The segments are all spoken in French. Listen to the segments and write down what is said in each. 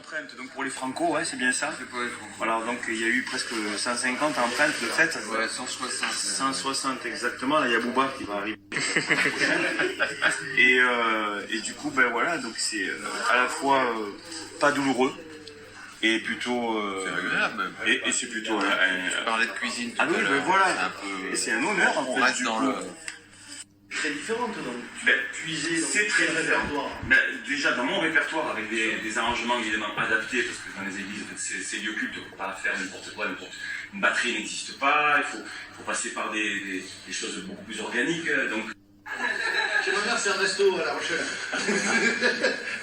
empreintes, donc pour les Franco, ouais, c'est bien ça. C'est pour les Franco. Voilà, donc il y a eu presque 150 empreintes de fait. Ouais, 160. 160 exactement, là il y a Booba qui va arriver la prochaine. Et du coup, ben voilà, donc c'est à la fois pas douloureux et plutôt... C'est agréable même. Et c'est plutôt... Tu parlais de cuisine tout ah oui, à l'heure. ben voilà, C'est un peu... et c'est un honneur en On fait, reste du dans coup. le... Très différente donc. Puiser, c'est très différent. Déjà dans mon répertoire, avec des arrangements évidemment adaptés, parce que dans les églises, en fait, c'est lieu culte, on ne peut pas faire n'importe quoi, une batterie n'existe pas, il faut passer par des choses beaucoup plus organiques. Donc... J'aimerais bien c'est Ernesto à La Rochelle.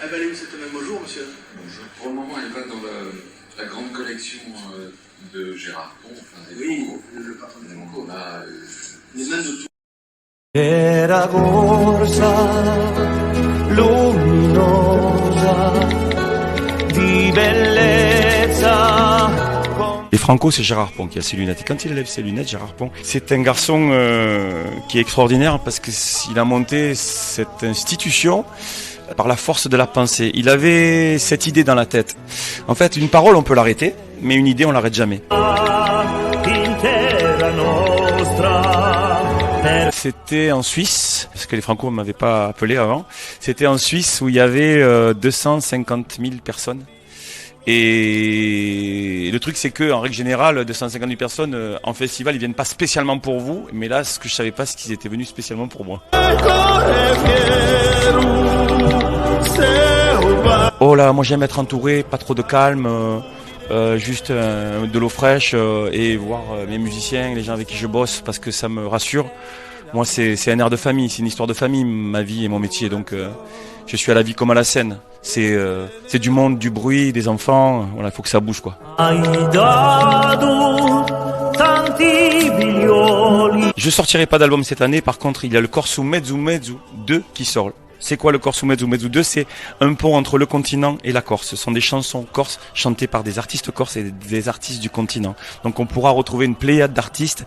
Ah ben allez où c'est au même jour, monsieur? Pour le moment, elle va dans la grande collection de Gérard Pont, enfin des Oui, Franco. le patron des Donc on a... Les mains de tout. Era corsa luminosa di bellezza. Et Franco, c'est Gérard Pont qui a ses lunettes. Et quand il lève ses lunettes, Gérard Pont, c'est un garçon qui est extraordinaire parce qu'il a monté cette institution par la force de la pensée. Il avait cette idée dans la tête. En fait, une parole, on peut l'arrêter, mais une idée, on l'arrête jamais. C'était en Suisse, parce que les Franco ne m'avaient pas appelé avant. C'était en Suisse où il y avait 250 000 personnes. Et le truc, c'est que en règle générale, 250 000 personnes en festival, ils viennent pas spécialement pour vous. Mais là, ce que je savais pas, c'est qu'ils étaient venus spécialement pour moi. Oh là, moi j'aime être entouré, pas trop de calme, juste de l'eau fraîche et voir mes musiciens, les gens avec qui je bosse, parce que ça me rassure. Moi, c'est un air de famille, c'est une histoire de famille, ma vie et mon métier. Donc, je suis à la vie comme à la scène. C'est du monde, du bruit, des enfants. Voilà, il faut que ça bouge, quoi. Je sortirai pas d'album cette année. Par contre, il y a le Corso Mezzo Mezzo 2 qui sort. C'est quoi le Corso Mezzo Mezzo 2? C'est un pont entre le continent et la Corse. Ce sont des chansons corses chantées par des artistes corses et des artistes du continent. Donc, on pourra retrouver une pléiade d'artistes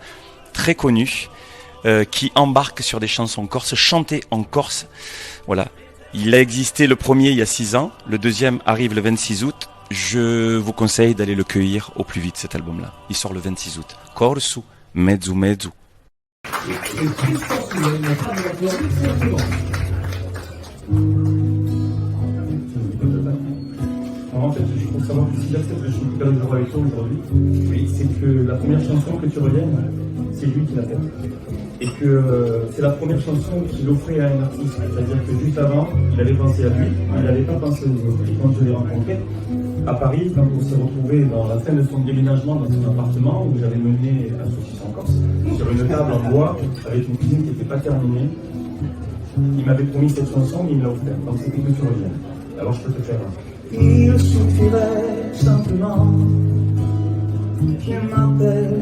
très connus qui embarquent sur des chansons corses chantées en Corse. Voilà. Il a existé le premier il y a 6 ans. Le deuxième arrive le 26 août. Je vous conseille d'aller le cueillir au plus vite, cet album-là. Il sort le 26 août. Corso Mezzo Mezzo. En fait, il faut savoir que si j'accepte le chant de jour avec toi aujourd'hui, oui, c'est que la première chanson que tu reviennes, c'est lui qui l'a faite. Et que c'est la première chanson qu'il offrait à un artiste. C'est-à-dire que juste avant, il avait pensé à lui, il n'avait pas pensé aux autres. Et quand je l'ai rencontré à Paris, quand on s'est retrouvé dans la fin de son déménagement dans son appartement, où j'avais mené un saucisson corse, sur une table en bois, avec une cuisine qui n'était pas terminée, il m'avait promis cette chanson, mais il me l'a offert. Donc c'était que tu reviennes. Alors je peux te faire un. Il suffirait simplement qu'il m'appelle,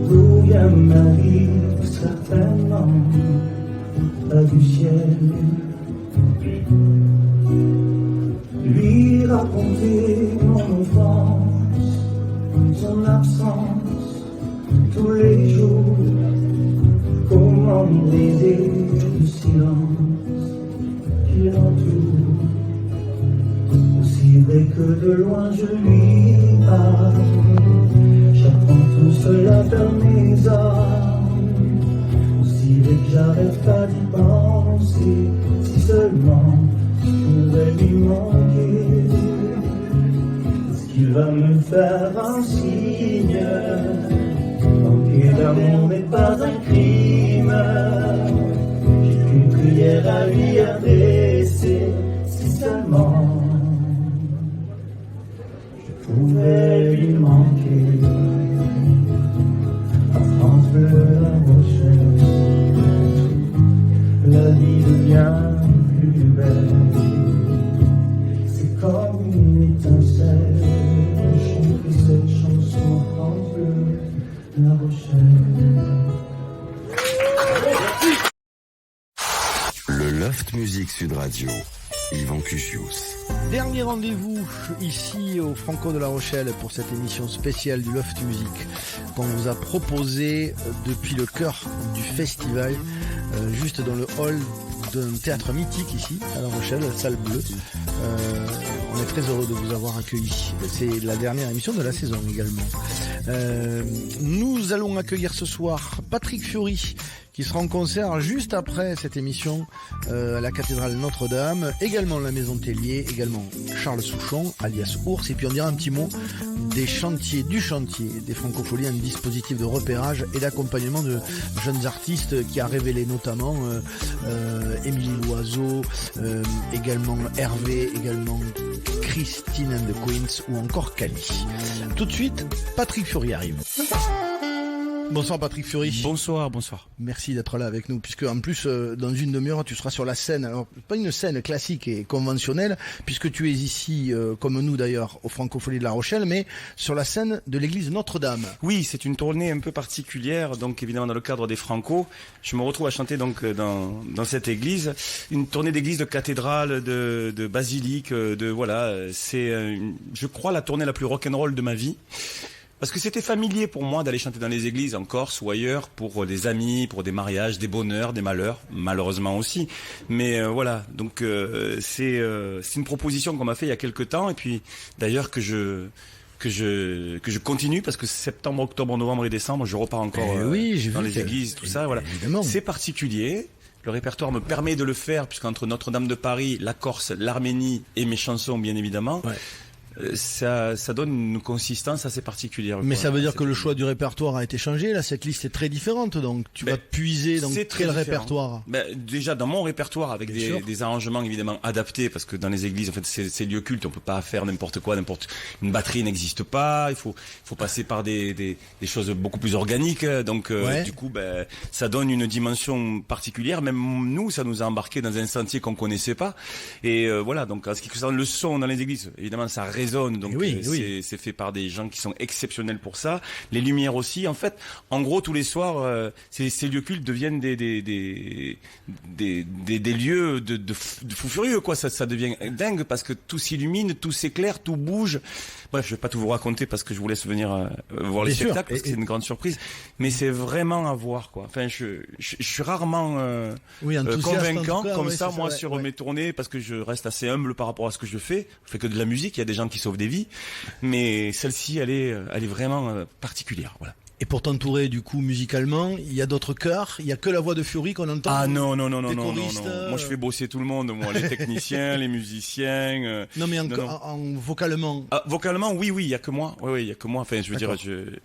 d'où vient ma vie, certainement pas du ciel. Lui raconter mon enfance, son absence, tous les jours, comment briser le silence qui l'entoure. Aussi vrai que de loin je lui parle, j'apprends tout cela dans mes armes. Aussi vrai que j'arrête pas d'y penser, si seulement je pouvais lui manquer. Est-ce qu'il va me faire un signe? Manquer d'amour n'est pas un crime. J'ai qu'une prière à lui adresser, si seulement je pouvais lui manquer. À France Bleu, La Rochelle, la vie devient plus belle. C'est comme une étincelle, chanter cette chanson à France Bleu, La Rochelle. Le Loft Music Sud Radio, Yvan Cuchius. Dernier rendez-vous ici au Franco de La Rochelle pour cette émission spéciale du Loft Music qu'on vous a proposé depuis le cœur du festival, juste dans le hall d'un théâtre mythique ici, à La Rochelle, Salle Bleue. On est très heureux de vous avoir accueillis. C'est la dernière émission de la saison également. Nous allons accueillir ce soir Patrick Fiori, qui sera en concert juste après cette émission à la cathédrale Notre-Dame, également la Maison Tellier, également Charles Souchon, alias Ours, et puis on dira un petit mot du chantier des Francopholies, un dispositif de repérage et d'accompagnement de jeunes artistes qui a révélé notamment Émilie Loiseau, également Hervé, également Christine and the Queens ou encore Cali. Tout de suite, Patrick Fiori arrive. Bonsoir Patrick Fiori. Bonsoir. Merci d'être là avec nous, puisque en plus dans une demi-heure tu seras sur la scène. Alors pas une scène classique et conventionnelle, puisque tu es ici comme nous d'ailleurs aux Francopholies de La Rochelle, mais sur la scène de l'église Notre-Dame. Oui, c'est une tournée un peu particulière, donc évidemment dans le cadre des Franco. Je me retrouve à chanter donc dans cette église, une tournée d'église, de cathédrale, de basilique, c'est je crois la tournée la plus rock'n'roll de ma vie. Parce que c'était familier pour moi d'aller chanter dans les églises en Corse ou ailleurs pour des amis, pour des mariages, des bonheurs, des malheurs, malheureusement aussi. Mais donc c'est une proposition qu'on m'a fait il y a quelque temps, et puis d'ailleurs que je continue, parce que septembre, octobre, novembre et décembre, je repars encore dans les églises, tout ça. Voilà. Évidemment. C'est particulier. Le répertoire me permet de le faire, puisqu'entre Notre-Dame de Paris, la Corse, l'Arménie et mes chansons, bien évidemment. Ouais. Ça donne une consistance assez particulière. Mais ça veut dire que le choix du répertoire a été changé. Là, cette liste est très différente, donc tu vas puiser dans quel répertoire? Déjà dans mon répertoire, avec des arrangements évidemment adaptés, parce que dans les églises, en fait, c'est lieux cultes, on peut pas faire n'importe quoi, une batterie n'existe pas. Il faut passer par des choses beaucoup plus organiques. Donc du coup, ça donne une dimension particulière. Même nous, ça nous a embarqué dans un sentier qu'on connaissait pas. Et donc en ce qui concerne le son dans les églises, évidemment, ça résonne, donc c'est fait par des gens qui sont exceptionnels pour ça. Les lumières aussi, en fait, en gros tous les soirs, ces lieux cultes deviennent des lieux de fous furieux, quoi. Ça devient dingue parce que tout s'illumine, tout s'éclaire, tout bouge. Bref, je vais pas tout vous raconter parce que je vous laisse venir voir les spectacles, parce que c'est une grande surprise. Mais c'est vraiment à voir, quoi. Enfin, je suis rarement convaincant comme ça, moi, sur mes tournées, parce que je reste assez humble par rapport à ce que je fais. Je fais que de la musique, il y a des gens qui sauvent des vies, mais celle-ci, elle est vraiment particulière, voilà. Et pour t'entourer du coup musicalement, il y a d'autres chœurs, il y a que la voix de Fiori qu'on entend. Ah non. Moi je fais bosser tout le monde, moi, les techniciens, les musiciens. Non mais en vocalement. Ah, vocalement, oui, il y a que moi. Oui, il y a que moi. Enfin, je veux dire,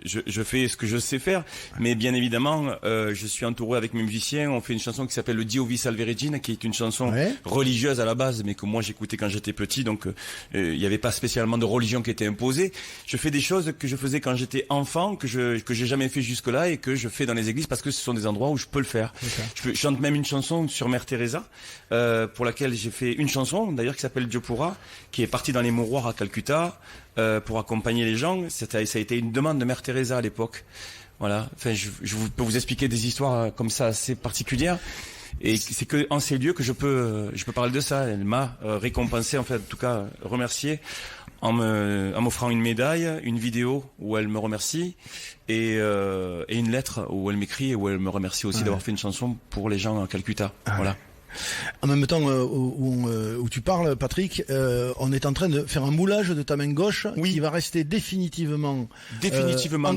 je fais ce que je sais faire, mais bien évidemment, je suis entouré avec mes musiciens. On fait une chanson qui s'appelle le Dio vi salve Regina, qui est une chanson religieuse à la base, mais que moi j'écoutais quand j'étais petit, donc il n'y avait pas spécialement de religion qui était imposée. Je fais des choses que je faisais quand j'étais enfant, que j'ai jamais fait jusque-là et que je fais dans les églises parce que ce sont des endroits où je peux le faire. Je chante même une chanson sur Mère Teresa, pour laquelle j'ai fait une chanson d'ailleurs qui s'appelle Dieu pourra, qui est partie dans les mouroirs à Calcutta pour accompagner les gens. Ça a été une demande de Mère Teresa à l'époque. Voilà. Enfin, je peux vous expliquer des histoires comme ça assez particulières. Et c'est que en ces lieux que je peux parler de ça. Elle m'a récompensé, en fait, en tout cas remercié, en m'offrant une médaille, une vidéo où elle me remercie et une lettre où elle m'écrit et où elle me remercie aussi d'avoir fait une chanson pour les gens à Calcutta. Voilà. En même temps où tu parles, Patrick, on est en train de faire un moulage de ta main gauche qui va rester définitivement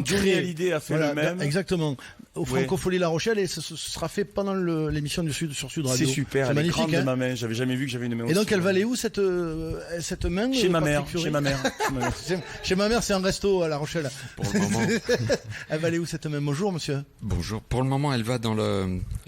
Johnny Hallyday a fait le même. Exactement. Au Francopholies La Rochelle, et ce sera fait pendant l'émission sur Sud Radio. C'est super. C'est magnifique. De ma main. J'avais jamais vu que j'avais une main. Et donc elle va aller où cette main? Chez ma mère. Chez ma mère. Chez ma mère, c'est un resto à La Rochelle. Pour le moment. Elle va aller où cette main? Bonjour, monsieur. Bonjour. Pour le moment, elle va dans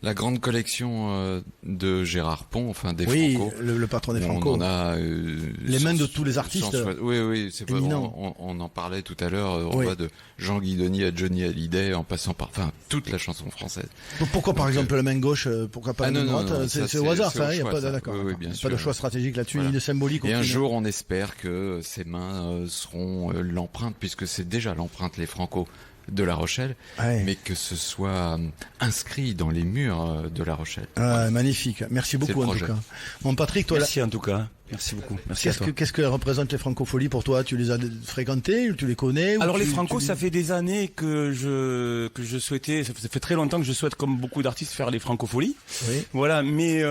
la grande collection de Gérard Pont, enfin des Franco. Le patron des Franco. On a les mains de tous les artistes. Oui, c'est pas. On en parlait tout à l'heure. On va de Jean Guidoni à Johnny Hallyday, en passant par, toute la chanson française. Pourquoi par exemple la main gauche? Pourquoi pas la main droite? C'est au hasard, ça. Il y a pas d'accord. Bien pas de choix stratégique là-dessus, ni de symbolique. Et un jour, on espère que ces mains seront l'empreinte, puisque c'est déjà l'empreinte, les Franco, de La Rochelle, Ouais. mais que ce soit inscrit dans les murs de La Rochelle. Magnifique. Merci beaucoup en tout cas. Mon Patrick, toi, Merci en tout cas. Merci beaucoup. Merci à toi. qu'est-ce que représentent les francopholies pour toi? Tu les as fréquentés, tu les connais? Alors les Franco, ça fait des années que je souhaitais, ça fait très longtemps que je souhaite, comme beaucoup d'artistes, faire les Francopholies. Oui. Voilà, mais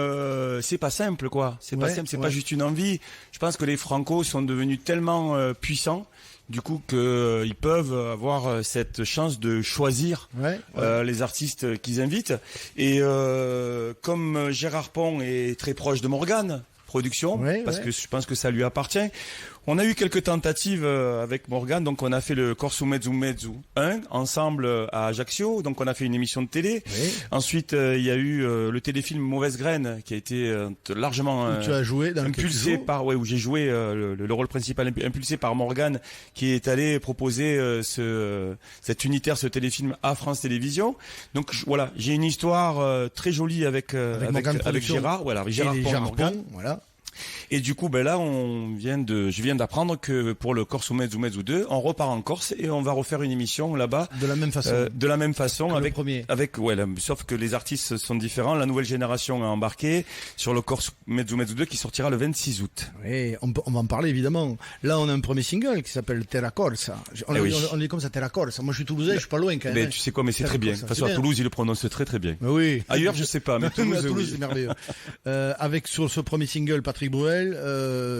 c'est pas simple, quoi. C'est pas simple, c'est pas juste une envie. Je pense que les Franco sont devenus tellement puissants, du coup, que ils peuvent avoir cette chance de choisir les artistes qu'ils invitent. Et comme Gérard Pont est très proche de Morgane Production, parce que je pense que ça lui appartient. On a eu quelques tentatives avec Morgane, donc on a fait le Corso Mezzo Mezzo 1 ensemble à Ajaccio, donc on a fait une émission de télé. Oui. Ensuite, il y a eu le téléfilm Mauvaise Graine qui a été largement où tu as joué dans impulsé par où j'ai joué le rôle principal impulsé par Morgane, qui est allé proposer cet unitaire, ce téléfilm à France Télévisions. Donc voilà, j'ai une histoire très jolie avec Gérard, voilà, avec Gérard Pont, voilà. Et du coup, là, je viens d'apprendre que pour le Corso Mezzo Mezzo 2, on repart en Corse et on va refaire une émission là-bas. De la même façon. Sauf que les artistes sont différents. La nouvelle génération a embarqué sur le Corso Mezzo Mezzo 2 qui sortira le 26 août. Oui, on va en parler évidemment. Là, on a un premier single qui s'appelle Terra Corsa. On dit comme ça, Terra Corsa. Moi, je suis toulousain, je suis pas loin quand même. Mais tu sais quoi, mais c'est très bien. De toute façon, à Toulouse, ils le prononcent très très bien. Oui. Ailleurs, je sais pas, mais Toulouse, c'est merveilleux. Avec sur ce premier single, Patrick Bruel,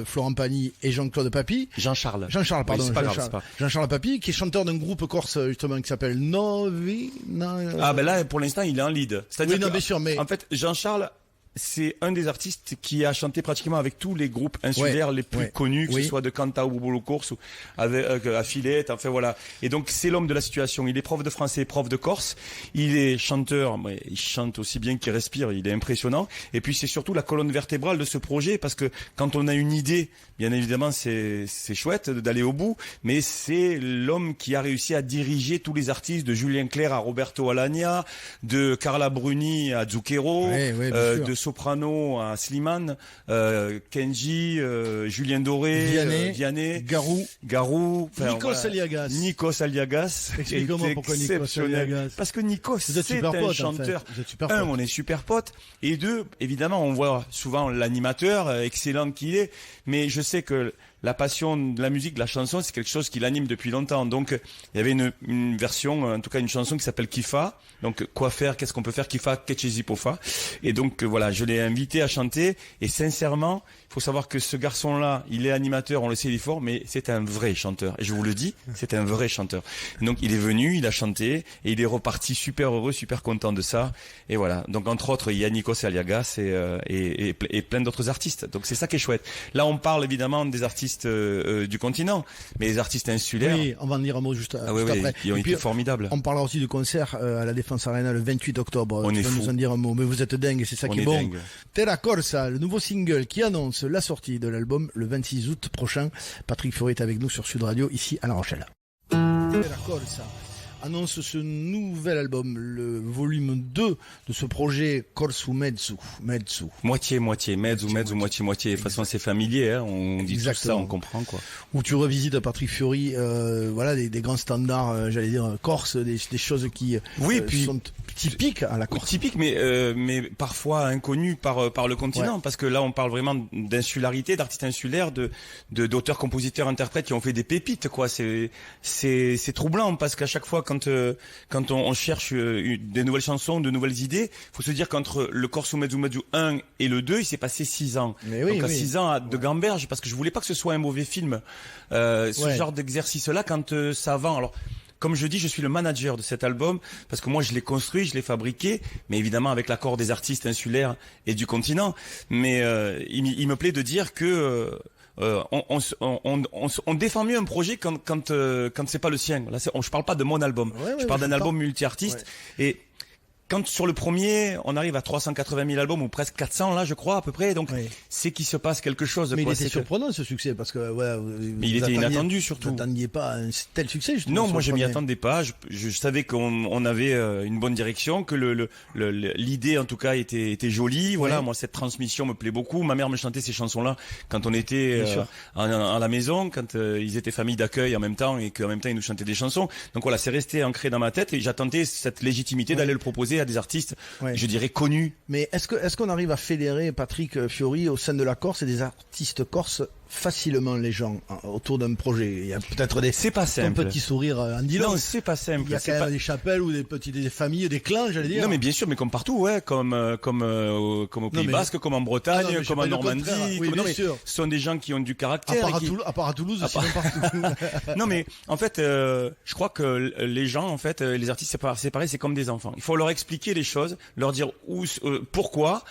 Florent Pagny et Jean-Claude Papy. Jean-Charles, pardon. Oui, Jean-Charles Papy, qui est chanteur d'un groupe corse, justement, qui s'appelle Novi. Là, pour l'instant, il est en lead. C'est-à-dire bien sûr, mais. En fait, Jean-Charles, c'est un des artistes qui a chanté pratiquement avec tous les groupes insulaires les plus connus, que ce soit de Canta ou Bobolo Corse ou avec à Filette, enfin voilà. Et donc c'est l'homme de la situation. Il est prof de français, prof de corse. Il est chanteur, mais il chante aussi bien qu'il respire. Il est impressionnant. Et puis c'est surtout la colonne vertébrale de ce projet, parce que quand on a une idée, bien évidemment c'est chouette d'aller au bout, mais c'est l'homme qui a réussi à diriger tous les artistes, de Julien Clerc à Roberto Alagna, de Carla Bruni à Zucchero, de Soprano à Slimane, Kenji, Julien Doré, Vianney, Garou, Nikos Aliagas. Explique-moi pourquoi Nikos Aliagas. Parce que Nikos, c'est un chanteur. On est super potes. Et deux, évidemment, on voit souvent l'animateur excellent qu'il est, mais je sais que la passion de la musique, de la chanson, c'est quelque chose qui l'anime depuis longtemps. Donc, il y avait une version, en tout cas une chanson qui s'appelle Kifa. Donc, quoi faire, qu'est-ce qu'on peut faire, Kifa, Ketchezi Pofa. Et donc, voilà, je l'ai invité à chanter. Et sincèrement, il faut savoir que ce garçon-là, il est animateur, on le sait, il est fort, mais c'est un vrai chanteur. Et je vous le dis, c'est un vrai chanteur. Donc, il est venu, il a chanté, et il est reparti super heureux, super content de ça. Et voilà. Donc, entre autres, il y a Nikos Aliagas et plein d'autres artistes. Donc, c'est ça qui est chouette. Là, on parle évidemment des artistes du continent, mais les artistes insulaires. Oui, on va en dire un mot juste après. Ils ont été formidables. On parlera aussi du concert à la Défense Arena le 28 octobre. Tu vas nous en dire un mot, mais vous êtes dingue, c'est ça qui est bon. Dingue. Terra Corsa, le nouveau single qui annonce la sortie de l'album le 26 août prochain. Patrick Fiori est avec nous sur Sud Radio, ici à La Rochelle. Terra Corsa annonce ce nouvel album, le volume 2 de ce projet Corso Mezzo. Moitié, mezzo, moitié. De toute façon, c'est familier, hein. On dit tout ça, on comprend, quoi. Où tu revisites Patrick Fiori, des grands standards, j'allais dire, corse, des choses qui sont typiques à la Corse. Typiques, mais parfois inconnues par le continent, parce que là, on parle vraiment d'insularité, d'artistes insulaires, d'auteurs, compositeurs, interprètes qui ont fait des pépites, quoi. C'est troublant, parce qu'à chaque fois, quand on cherche des nouvelles chansons, de nouvelles idées, faut se dire qu'entre le Corso Mezzo Mezzo 1 et le 2, il s'est passé 6 ans. Donc 6 ans de gamberge, parce que je voulais pas que ce soit un mauvais film. Ce genre d'exercice-là, quand ça vend. Alors, comme je dis, je suis le manager de cet album, parce que moi je l'ai construit, je l'ai fabriqué, mais évidemment avec l'accord des artistes insulaires et du continent. Mais il me plaît de dire que on défend mieux un projet quand c'est pas le sien. Là, je parle pas de mon album, je parle d'un album multi-artiste. Et quand sur le premier, on arrive à 380 000 albums ou presque 400 là, je crois à peu près. Donc c'est qu'il se passe quelque chose. Mais quoi. il était surprenant ce succès parce que mais il était inattendu surtout. Vous n'attendiez pas un tel succès justement. Non, moi je m'y attendais pas. Je savais qu'on avait une bonne direction, que l'idée en tout cas était jolie. Voilà, moi cette transmission me plaît beaucoup. Ma mère me chantait ces chansons-là quand on était à la maison, quand ils étaient famille d'accueil en même temps et qu'en même temps ils nous chantaient des chansons. Donc voilà, c'est resté ancré dans ma tête et j'attendais cette légitimité d'aller le proposer à des artistes, je dirais connus. Mais est-ce qu'on arrive à fédérer, Patrick Fiori, au sein de la Corse et des artistes corses facilement les gens autour d'un projet? Il y a peut-être c'est pas simple. Un petit sourire en disant. Non, c'est pas simple. Il y a quand même des chapelles ou des familles, des clans, j'allais dire. Non, mais bien sûr, mais comme partout, comme au Pays Basque, comme en Bretagne, comme en Normandie. Oui, bien sûr. Ce sont des gens qui ont du caractère. À part à Toulouse, sinon partout. Non, mais en fait, je crois que les gens, en fait, les artistes, c'est pareil, c'est comme des enfants. Il faut leur expliquer les choses, leur dire pourquoi,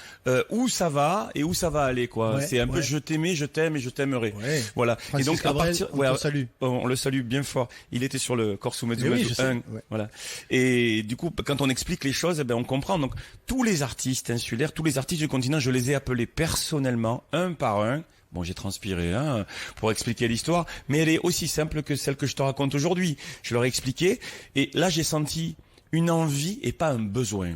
où ça va et où ça va aller, quoi. C'est un peu je t'aimais, je t'aime et je t'aimerai. Voilà. Francis et donc Cabrel, à partir, on le salue bien fort. Il était sur le Corso Mezzo 1, voilà. Et du coup, quand on explique les choses, on comprend. Donc tous les artistes insulaires, tous les artistes du continent, je les ai appelés personnellement, un par un. Bon, j'ai transpiré pour expliquer l'histoire, mais elle est aussi simple que celle que je te raconte aujourd'hui. Je leur ai expliqué, et là j'ai senti une envie et pas un besoin.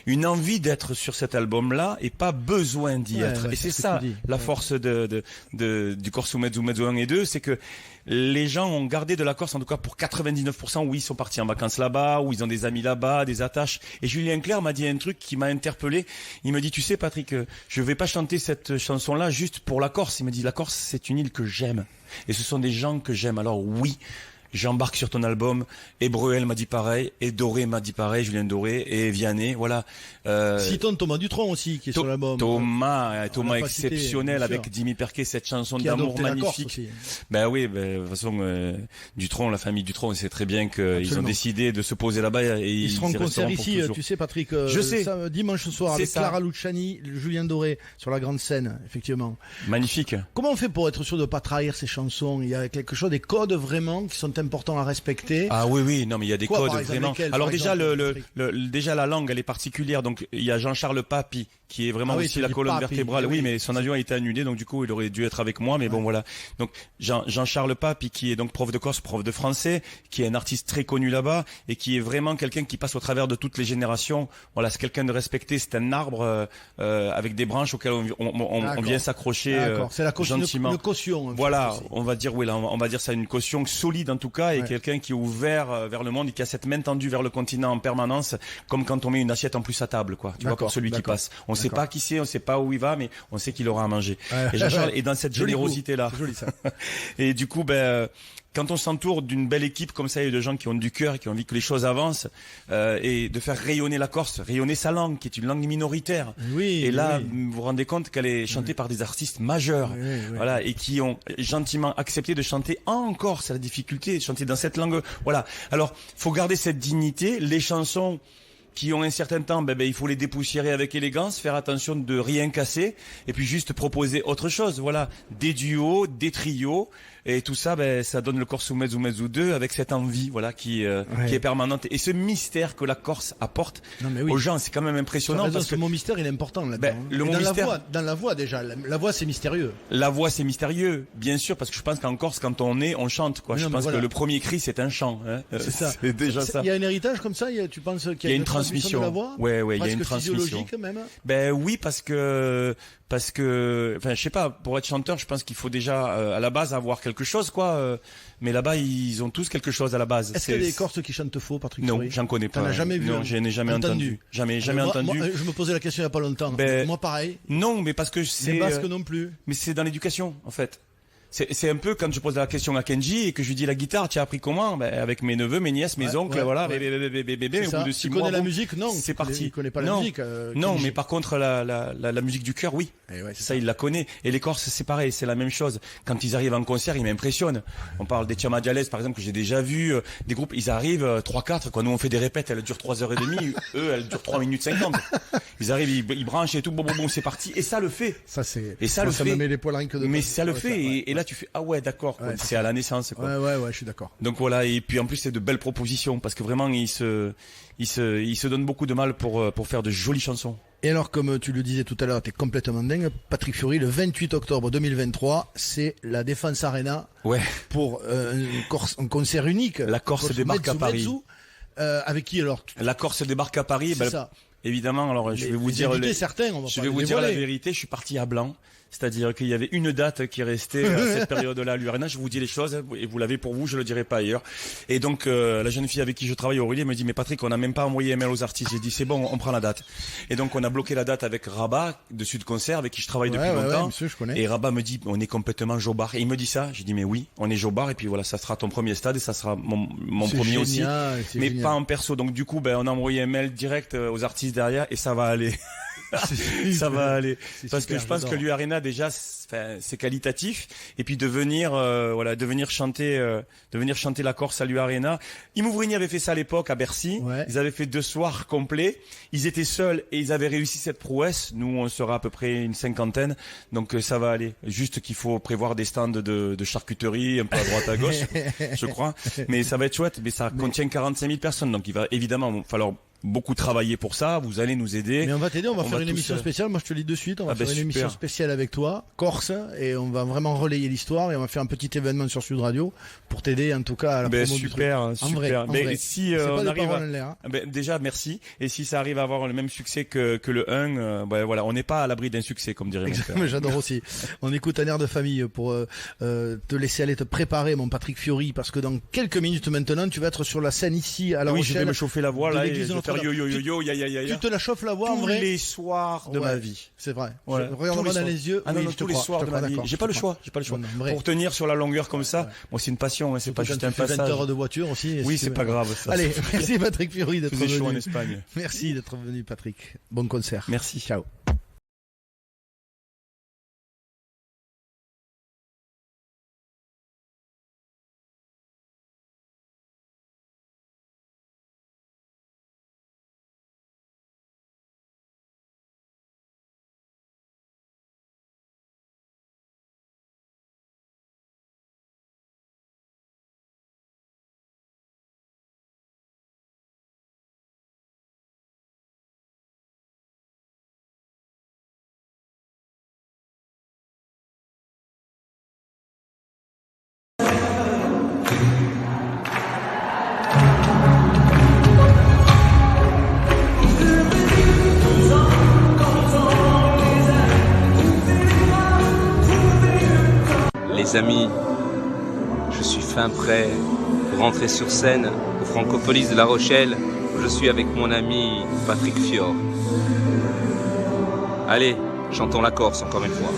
Une envie d'être sur cet album-là et pas besoin d'y être. Et c'est ça la force du Corso Mezzo 1 et 2, c'est que les gens ont gardé de la Corse, en tout cas pour 99%, où ils sont partis en vacances là-bas, où ils ont des amis là-bas, des attaches. Et Julien Clerc m'a dit un truc qui m'a interpellé. Il me dit, tu sais Patrick, je vais pas chanter cette chanson-là juste pour la Corse. Il me dit, la Corse c'est une île que j'aime. Et ce sont des gens que j'aime. Alors oui, j'embarque sur ton album, et Bruel m'a dit pareil, et Doré m'a dit pareil, Julien Doré, et Vianney, voilà. Citons Thomas Dutronc aussi, qui est sur l'album. Thomas exceptionnel, avec Jimmy Perquet, cette chanson d'amour magnifique. Ben oui, de toute façon, Dutronc, la famille Dutronc, c'est très bien qu'ils ont décidé de se poser là-bas, et ils seront en concert ici, tu sais Patrick, je sais. Dimanche soir, avec Clara Luciani, Julien Doré, sur la grande scène, effectivement. Magnifique. Comment on fait pour être sûr de pas trahir ces chansons? Il y a quelque chose, des codes vraiment, qui sont important à respecter. Ah oui, non mais il y a des codes vraiment. Alors déjà déjà la langue elle est particulière, donc il y a Jean-Charles Papy qui est vraiment aussi la colonne vertébrale. Oui, mais son avion a été annulé, donc du coup il aurait dû être avec moi, mais bon voilà. Donc Jean-Charles Papy qui est donc prof de corse, prof de français, qui est un artiste très connu là-bas et qui est vraiment quelqu'un qui passe au travers de toutes les générations. Voilà, c'est quelqu'un de respecté, c'est un arbre avec des branches auxquelles on vient s'accrocher gentiment. Une caution. Voilà, on va dire on va dire ça une caution solide en tout cas, et quelqu'un qui est ouvert vers le monde et qui a cette main tendue vers le continent en permanence, comme quand on met une assiette en plus à table, quoi. Tu vois, pour celui qui passe. On sait pas qui c'est, on sait pas où il va, mais on sait qu'il aura à manger. Et Jean-Charles est dans cette générosité-là. C'est joli ça. Et du coup, quand on s'entoure d'une belle équipe comme ça et de gens qui ont du cœur, qui ont envie que les choses avancent, et de faire rayonner la Corse, rayonner sa langue, qui est une langue minoritaire. Et là, vous vous rendez compte qu'elle est chantée par des artistes majeurs, voilà, et qui ont gentiment accepté de chanter en Corse. C'est la difficulté de chanter dans cette langue. Voilà. Alors, faut garder cette dignité. Les chansons qui ont un certain temps, il faut les dépoussiérer avec élégance, faire attention de rien casser, et puis juste proposer autre chose. Voilà, des duos, des trios, et tout ça, ça donne le Corso Mezzo 2 avec cette envie, voilà, qui est permanente, et ce mystère que la Corse apporte aux gens, c'est quand même impressionnant. Parce que mon mystère, il est important là-dedans. Dans la voix déjà, la voix c'est mystérieux. La voix c'est mystérieux, bien sûr, parce que je pense qu'en Corse, quand on chante, quoi. Je pense que le premier cri c'est un chant. C'est ça. C'est déjà ça. Il y a un héritage comme ça. Tu penses qu'il y a une transmission de la voix? Ouais, il y a une transmission. Quand même. Oui, parce que, enfin, je sais pas, pour être chanteur, je pense qu'il faut déjà à la base avoir quelque chose, quoi. Mais là-bas, ils ont tous quelque chose à la base. Est-ce qu'il y a des Corses qui chantent faux, Patrick? Non, j'en connais pas. T'en as jamais vu? Non, je n'ai jamais entendu. Jamais entendu. Moi, je me posais la question il y a pas longtemps. Moi, pareil. Non, mais parce que c'est. Les Basques non plus. Mais c'est dans l'éducation, en fait. C'est un peu quand je pose la question à Kenji et que je lui dis la guitare, tu as appris comment? Avec mes neveux, mes nièces, mes oncles, voilà. Bébé, au bout de 6 mois. Tu connais la musique? Non. C'est parti. Tu connais pas la musique? Non, mais par contre, la musique du cœur, oui. Ça, il la connaît. Et les Corses, c'est pareil, c'est la même chose. Quand ils arrivent en concert, ils m'impressionnent. On parle des Tiamadjales, par exemple, que j'ai déjà vu, des groupes, ils arrivent 3-4, quoi. Nous, on fait des répètes, elles durent 3h30, eux, elles durent 3 minutes 50. Ils arrivent, ils branchent et tout, bon, c'est parti. Et ça le fait. Ça, c'est, et ça le fait. me met les poils rien que de mais ça le fait. Et là, tu fais ah ouais d'accord, Ouais, c'est à la naissance quoi. Ouais, je suis d'accord. Donc voilà, et puis en plus c'est de belles propositions parce que vraiment il se donne beaucoup de mal pour faire de jolies chansons. Et alors, comme tu le disais tout à l'heure, t'es complètement dingue. Patrick Fiori, le 28 octobre 2023, c'est la Défense Arena. Ouais. Pour un concert unique. La Corse débarque à Paris. Avec qui alors? La Corse débarque à Paris. C'est ça. Évidemment, alors je vais vous dire la vérité, je suis parti à blanc. C'est-à-dire qu'il y avait une date qui restait à cette période-là à l'Urena. Je vous dis les choses et vous l'avez pour vous, je le dirai pas ailleurs. Et donc la jeune fille avec qui je travaille, Aurélie, elle me dit mais Patrick, on n'a même pas envoyé un mail aux artistes. J'ai dit c'est bon, on prend la date. Et donc on a bloqué la date avec Rabat de Sud Concert avec qui je travaille depuis longtemps. Ouais, monsieur, je connais. Et Rabat me dit on est complètement Jobard. Et il me dit ça. J'ai dit mais oui, on est Jobard et puis voilà, ça sera ton premier stade et ça sera mon premier aussi. Mais pas en perso. Donc du coup, on a envoyé un mail direct aux artistes derrière et ça va aller. Ça va aller parce que je pense que l'U-Arena déjà c'est qualitatif et puis de venir chanter la Corse à l'U-Arena. Imouvrini avait fait ça à l'époque à Bercy. Ils avaient fait 2 soirs complets. Ils étaient seuls et ils avaient réussi cette prouesse. Nous on sera à peu près une 50aine, donc ça va aller. Juste qu'il faut prévoir des stands de charcuterie un peu à droite à gauche, je crois. Mais ça va être chouette. Mais ça contient 45 000 personnes, donc il va évidemment falloir beaucoup travailler pour ça, vous allez nous aider. Mais on va t'aider, on va faire une émission spéciale, moi je te le dis de suite, on va faire une émission spéciale avec toi, Corse, et on va vraiment relayer l'histoire et on va faire un petit événement sur Sud Radio pour t'aider en tout cas à la promo du truc. Super. Mais si on arrive déjà merci, et si ça arrive à avoir le même succès que le 1, voilà, on n'est pas à l'abri d'un succès comme dirait mon père. J'adore aussi. On écoute un air de famille pour te laisser aller te préparer mon Patrick Fiori, parce que dans quelques minutes maintenant tu vas être sur la scène ici à La Rochelle. Oui, je vais me chauffer la voix là et je vais faire yo, Tu te la chauffes la voix en vrai? Tous les soirs de ma vie. C'est vrai. Voilà. Regarde-moi dans les yeux. Tous les soirs de ma vie. J'ai pas le choix. Pour tenir sur la longueur comme ça, moi c'est une passion, c'est pas juste un passage. 20 heures de voiture aussi. Oui, c'est pas grave ça. Allez, merci Patrick Fiori d'être venu. Chaud en Espagne. Merci d'être venu Patrick. Bon concert. Merci. Ciao. Les amis, je suis fin prêt pour rentrer sur scène au Francopolis de La Rochelle où je suis avec mon ami Patrick Fiori. Allez, chantons la Corse encore une fois.